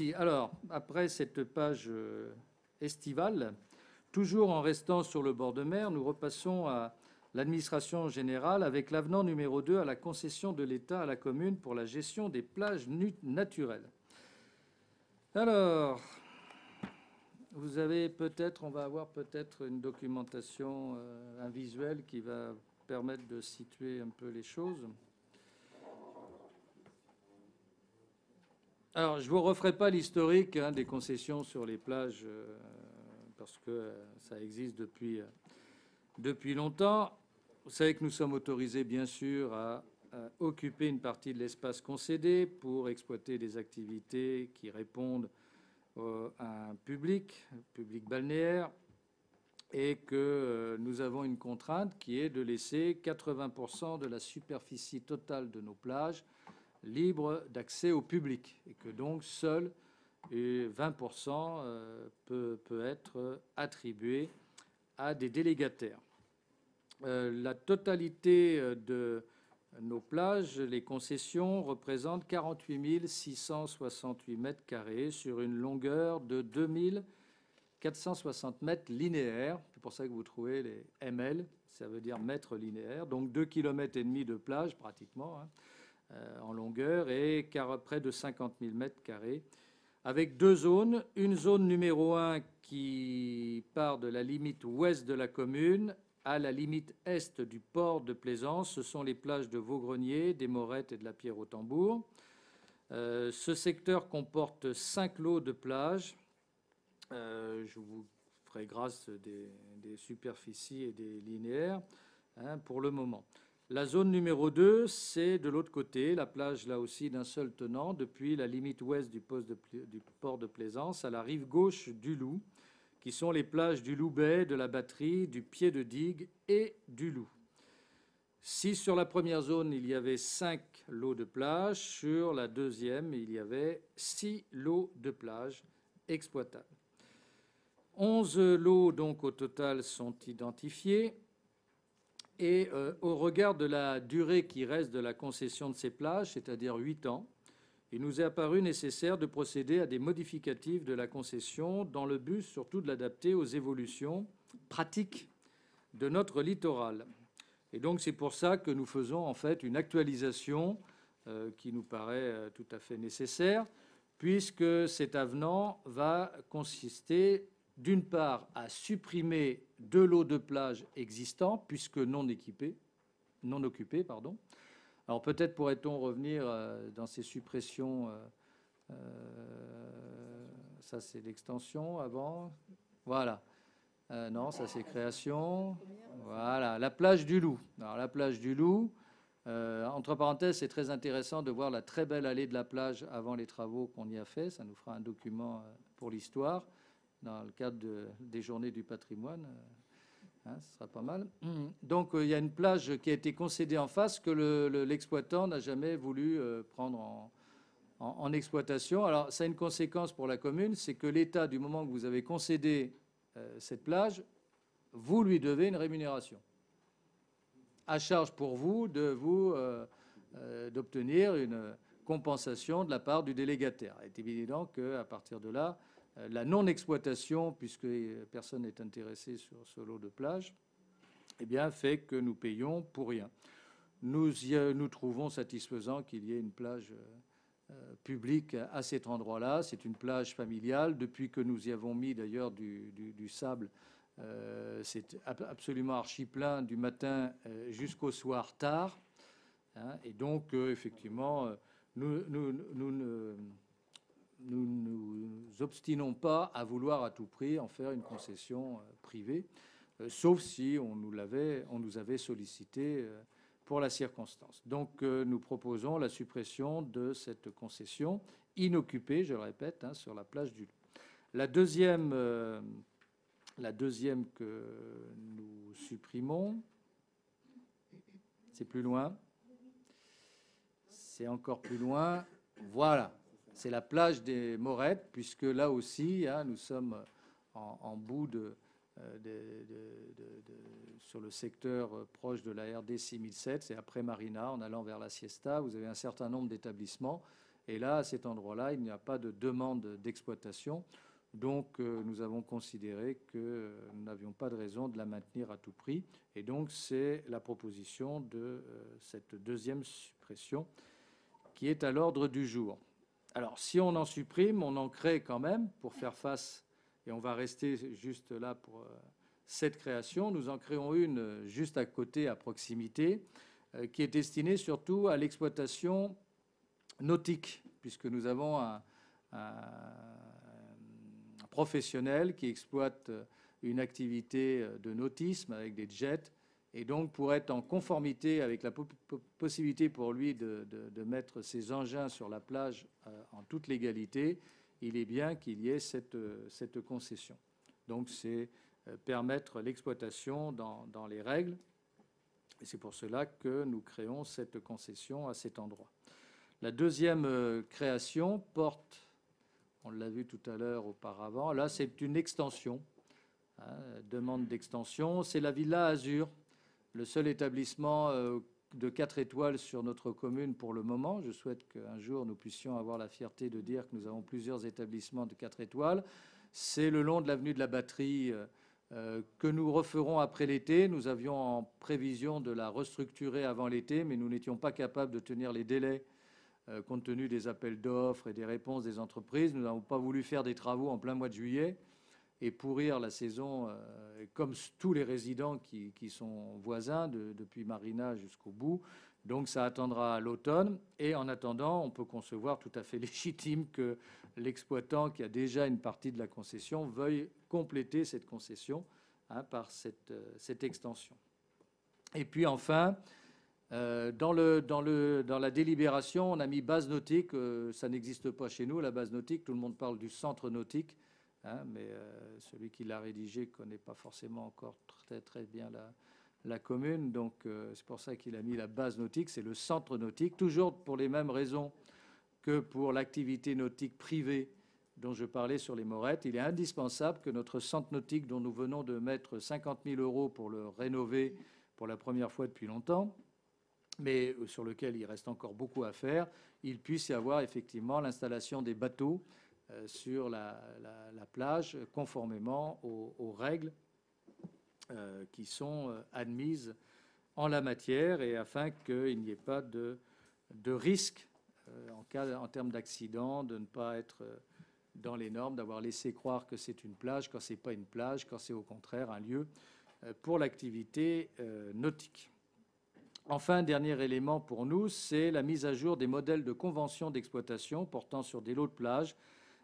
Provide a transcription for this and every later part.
merci. Alors, après cette page estivale, toujours en restant sur le bord de mer, nous repassons à l'administration générale avec l'avenant numéro 2 à la concession de l'État à la commune pour la gestion des plages naturelles. Alors, vous avez peut-être, on va avoir peut-être une documentation, un visuel qui va permettre de situer un peu les choses. Alors, je ne vous referai pas l'historique des concessions sur les plages parce que ça existe depuis longtemps. Vous savez que nous sommes autorisés, bien sûr, à occuper une partie de l'espace concédé pour exploiter des activités qui répondent à un public balnéaire, et que nous avons une contrainte qui est de laisser 80% de la superficie totale de nos plages libre d'accès au public, et que donc seul 20% peut être attribué à des délégataires. La totalité de nos plages, les concessions, représentent 48 668 mètres carrés sur une longueur de 2460 mètres linéaires. C'est pour ça que vous trouvez les ML, ça veut dire mètres linéaires, donc 2,5 km de plage pratiquement en longueur, et près de 50 000 mètres carrés, avec deux zones. Une zone numéro 1 qui part de la limite ouest de la commune à la limite est du port de plaisance. Ce sont les plages de Vaugrenier, des Morettes et de la Pierre-au-Tambour. Ce secteur comporte 5 lots de plages. Je vous ferai grâce des superficies et des linéaires pour le moment. La zone numéro 2, c'est de l'autre côté, la plage là aussi d'un seul tenant, depuis la limite ouest du port de plaisance à la rive gauche du Loup, qui sont les plages du Loubet, de la Batterie, du Pied de Digue et du Loup. Si sur la première zone, il y avait 5 lots de plage, sur la deuxième, il y avait 6 lots de plage exploitables. 11 lots, donc, au total, sont identifiés. Et au regard de la durée qui reste de la concession de ces plages, c'est-à-dire 8 ans, il nous est apparu nécessaire de procéder à des modificatifs de la concession dans le but surtout de l'adapter aux évolutions pratiques de notre littoral. Et donc c'est pour ça que nous faisons en fait une actualisation qui nous paraît tout à fait nécessaire, puisque cet avenant va consister d'une part à supprimer 2 lots de plage existants, puisque non occupés. Alors peut-être pourrait-on revenir dans ces suppressions. Ça c'est l'extension avant. Voilà. Non, ça c'est création. Voilà, la plage du Loup. Alors la plage du Loup, entre parenthèses, c'est très intéressant de voir la très belle allée de la plage avant les travaux qu'on y a fait. Ça nous fera un document pour l'histoire dans le cadre des journées du patrimoine. Ce sera pas mal. Donc il y a une plage qui a été concédée en face que l'exploitant n'a jamais voulu prendre en exploitation. Alors ça a une conséquence pour la commune, c'est que l'État, du moment que vous avez concédé cette plage, vous lui devez une rémunération. À charge pour vous d'obtenir une compensation de la part du délégataire. Il est évident qu'à partir de là, la non-exploitation, puisque personne n'est intéressé sur ce lot de plage, eh bien, fait que nous payons pour rien. Nous trouvons satisfaisant qu'il y ait une plage publique à cet endroit-là. C'est une plage familiale. Depuis que nous y avons mis d'ailleurs du sable, c'est absolument archi-plein du matin jusqu'au soir tard. Et donc, effectivement, nous obstinons pas à vouloir à tout prix en faire une concession privée, sauf si on nous avait sollicité pour la circonstance. Donc nous proposons la suppression de cette concession inoccupée, je le répète, sur la plage du Loup. La deuxième que nous supprimons, c'est plus loin, c'est encore plus loin, voilà. C'est la plage des Morettes, puisque là aussi, nous sommes en bout sur le secteur proche de la RD 6007, c'est après Marina, en allant vers la Siesta. Vous avez un certain nombre d'établissements. Et là, à cet endroit-là, il n'y a pas de demande d'exploitation. Donc, nous avons considéré que nous n'avions pas de raison de la maintenir à tout prix. Et donc, c'est la proposition de cette deuxième suppression qui est à l'ordre du jour. Alors, si on en supprime, on en crée quand même pour faire face, et on va rester juste là pour cette création. Nous en créons une juste à côté, à proximité, qui est destinée surtout à l'exploitation nautique, puisque nous avons un professionnel qui exploite une activité de nautisme avec des jets, et donc pour être en conformité avec la possibilité pour lui de mettre ses engins sur la plage en toute légalité, il est bien qu'il y ait cette concession. Donc c'est permettre l'exploitation dans les règles, et c'est pour cela que nous créons cette concession à cet endroit. La deuxième création porte, on l'a vu tout à l'heure auparavant, là c'est une extension, demande d'extension, c'est la Villa Azur, le seul établissement de 4 étoiles sur notre commune pour le moment. Je souhaite qu'un jour nous puissions avoir la fierté de dire que nous avons plusieurs établissements de 4 étoiles. C'est le long de l'avenue de la Batterie que nous referons après l'été. Nous avions en prévision de la restructurer avant l'été, mais nous n'étions pas capables de tenir les délais compte tenu des appels d'offres et des réponses des entreprises. Nous n'avons pas voulu faire des travaux en plein mois de juillet et pourrir la saison, comme tous les résidents qui sont voisins, depuis Marina jusqu'au bout. Donc ça attendra à l'automne. Et en attendant, on peut concevoir tout à fait légitime que l'exploitant, qui a déjà une partie de la concession, veuille compléter cette concession par cette extension. Et puis enfin, dans la délibération, on a mis base nautique. Ça n'existe pas chez nous, la base nautique. Tout le monde parle du centre nautique. Mais celui qui l'a rédigé ne connaît pas forcément encore très bien la commune. Donc c'est pour ça qu'il a mis la base nautique. C'est le centre nautique, toujours pour les mêmes raisons que pour l'activité nautique privée dont je parlais sur les morettes. Il est indispensable que notre centre nautique, dont nous venons de mettre 50 000 € pour le rénover pour la première fois depuis longtemps, mais sur lequel il reste encore beaucoup à faire, il puisse y avoir effectivement l'installation des bateaux sur la plage, conformément aux règles qui sont admises en la matière, et afin qu'il n'y ait pas de risque en termes d'accident, de ne pas être dans les normes, d'avoir laissé croire que c'est une plage quand ce n'est pas une plage, quand c'est au contraire un lieu pour l'activité nautique. Enfin, dernier élément pour nous, c'est la mise à jour des modèles de convention d'exploitation portant sur des lots de plage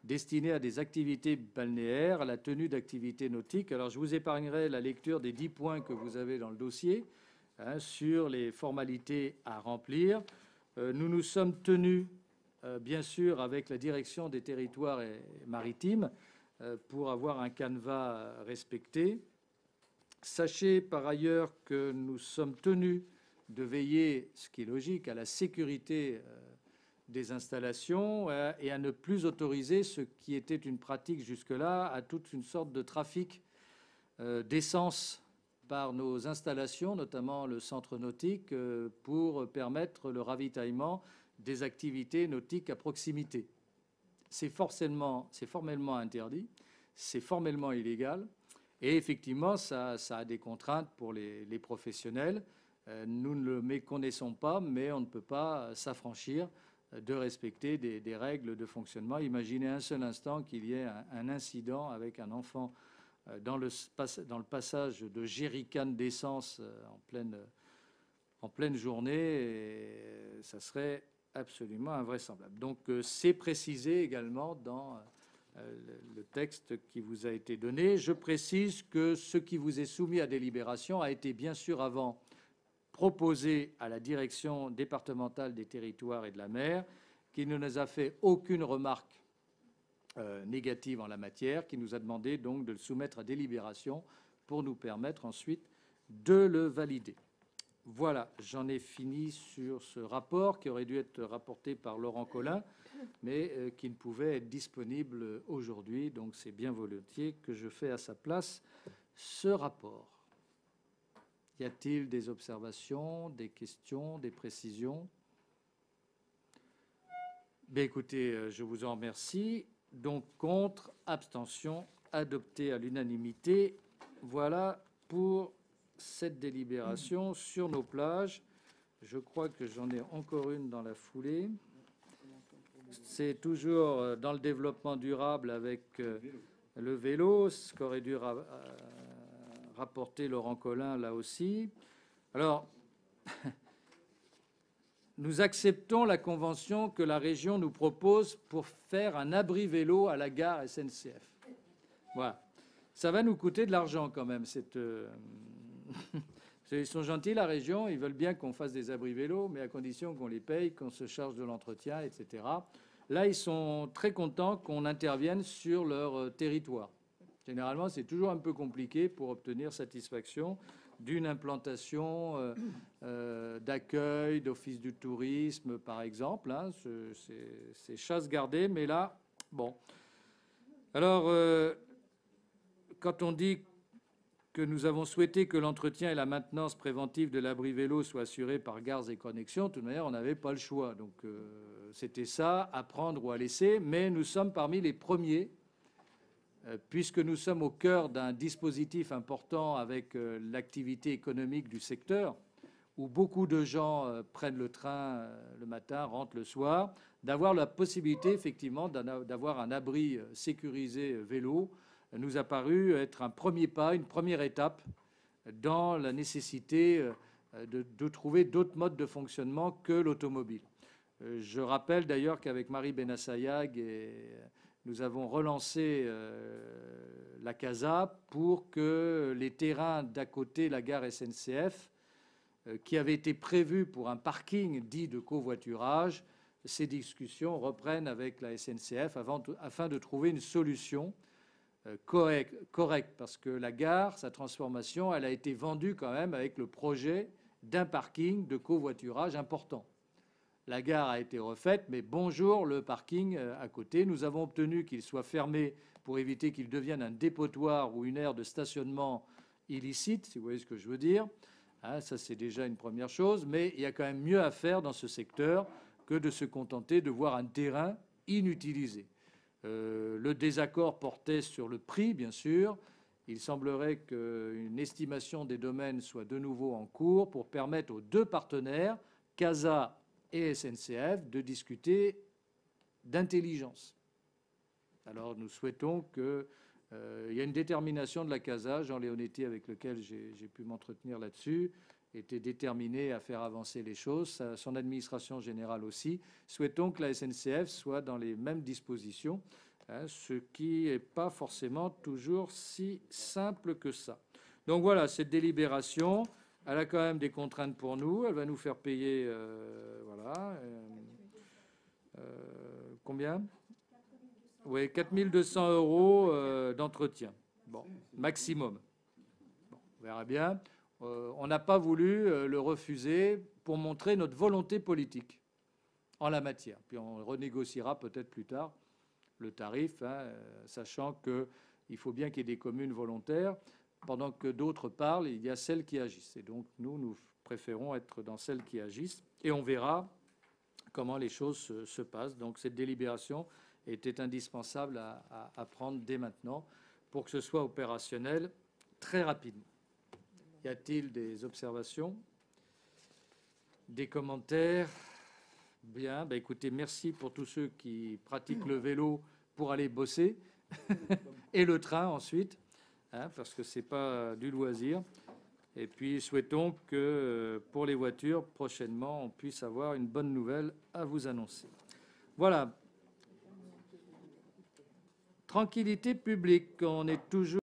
destinés à des activités balnéaires, à la tenue d'activités nautiques. Alors, je vous épargnerai la lecture des 10 points que vous avez dans le dossier sur les formalités à remplir. Nous nous sommes tenus, bien sûr, avec la direction des territoires maritimes pour avoir un canevas respecté. Sachez par ailleurs que nous sommes tenus de veiller, ce qui est logique, à la sécurité des installations et à ne plus autoriser ce qui était une pratique jusque-là, à toute une sorte de trafic d'essence par nos installations, notamment le centre nautique, pour permettre le ravitaillement des activités nautiques à proximité. C'est formellement interdit, c'est formellement illégal, et effectivement, ça a des contraintes pour les professionnels. Nous ne le méconnaissons pas, mais on ne peut pas s'affranchir de respecter des règles de fonctionnement. Imaginez un seul instant qu'il y ait un incident avec un enfant dans le passage de jerrycan d'essence en pleine journée, et ça serait absolument invraisemblable. Donc c'est précisé également dans le texte qui vous a été donné. Je précise que ce qui vous est soumis à délibération a été bien sûr avant proposé à la direction départementale des territoires et de la mer, qui ne nous a fait aucune remarque négative en la matière, qui nous a demandé donc de le soumettre à délibération pour nous permettre ensuite de le valider. Voilà, j'en ai fini sur ce rapport qui aurait dû être rapporté par Laurent Colin, mais qui ne pouvait être disponible aujourd'hui. Donc c'est bien volontiers que je fais à sa place ce rapport. Y a-t-il des observations, des questions, des précisions? Bien, écoutez, je vous en remercie. Donc, contre, abstention, adopté à l'unanimité. Voilà pour cette délibération sur nos plages. Je crois que j'en ai encore une dans la foulée. C'est toujours dans le développement durable avec le vélo, ce qu'aurait dû rapporter Laurent Collin là aussi. Alors, nous acceptons la convention que la région nous propose pour faire un abri vélo à la gare SNCF. Voilà. Ça va nous coûter de l'argent quand même. Ils sont gentils, la région, ils veulent bien qu'on fasse des abris vélos, mais à condition qu'on les paye, qu'on se charge de l'entretien, etc. Là, ils sont très contents qu'on intervienne sur leur territoire. Généralement, c'est toujours un peu compliqué pour obtenir satisfaction d'une implantation d'accueil, d'office du tourisme, par exemple. Hein. C'est chasse gardée, mais là, bon. Alors, quand on dit que nous avons souhaité que l'entretien et la maintenance préventive de l'abri vélo soient assurés par Gares et Connexions, de toute manière, on n'avait pas le choix. Donc, c'était ça, à prendre ou à laisser. Mais nous sommes parmi les premiers, puisque nous sommes au cœur d'un dispositif important avec l'activité économique du secteur, où beaucoup de gens prennent le train le matin, rentrent le soir, d'avoir la possibilité, effectivement, d'avoir un abri sécurisé vélo, nous a paru être un premier pas, une première étape dans la nécessité de trouver d'autres modes de fonctionnement que l'automobile. Je rappelle d'ailleurs qu'avec Marie Benassayag, nous avons relancé la CASA pour que les terrains d'à côté de la gare SNCF, qui avaient été prévus pour un parking dit de covoiturage, ces discussions reprennent avec la SNCF afin de trouver une solution correct, parce que la gare, sa transformation, elle a été vendue quand même avec le projet d'un parking de covoiturage important. La gare a été refaite, mais bonjour le parking à côté. Nous avons obtenu qu'il soit fermé pour éviter qu'il devienne un dépotoir ou une aire de stationnement illicite, si vous voyez ce que je veux dire. Hein, ça, c'est déjà une première chose, mais il y a quand même mieux à faire dans ce secteur que de se contenter de voir un terrain inutilisé. Le désaccord portait sur le prix, bien sûr. Il semblerait qu'une estimation des domaines soit de nouveau en cours pour permettre aux deux partenaires, CASA et SNCF, de discuter d'intelligence. Alors nous souhaitons qu'il y ait une détermination de la CASA. Jean Leonetti, avec lequel j'ai pu m'entretenir là-dessus, était déterminé à faire avancer les choses, son administration générale aussi. Souhaitons que la SNCF soit dans les mêmes dispositions, hein, ce qui n'est pas forcément toujours si simple que ça. Donc voilà, cette délibération, elle a quand même des contraintes pour nous. Elle va nous faire payer, voilà, combien ? Oui, 4 200 € d'entretien, bon, maximum. Bon, on verra bien. On n'a pas voulu le refuser pour montrer notre volonté politique en la matière. Puis on renégociera peut-être plus tard le tarif, hein, sachant qu'il faut bien qu'il y ait des communes volontaires. Pendant que d'autres parlent, il y a celles qui agissent. Et donc nous préférons être dans celles qui agissent. Et on verra comment les choses se passent. Donc cette délibération était indispensable à prendre dès maintenant pour que ce soit opérationnel très rapidement. Y a-t-il des observations? Des commentaires? Bien, ben écoutez, merci pour tous ceux qui pratiquent le vélo pour aller bosser et le train ensuite, hein, parce que ce n'est pas du loisir. Et puis souhaitons que pour les voitures, prochainement, on puisse avoir une bonne nouvelle à vous annoncer. Voilà. Tranquillité publique, on est toujours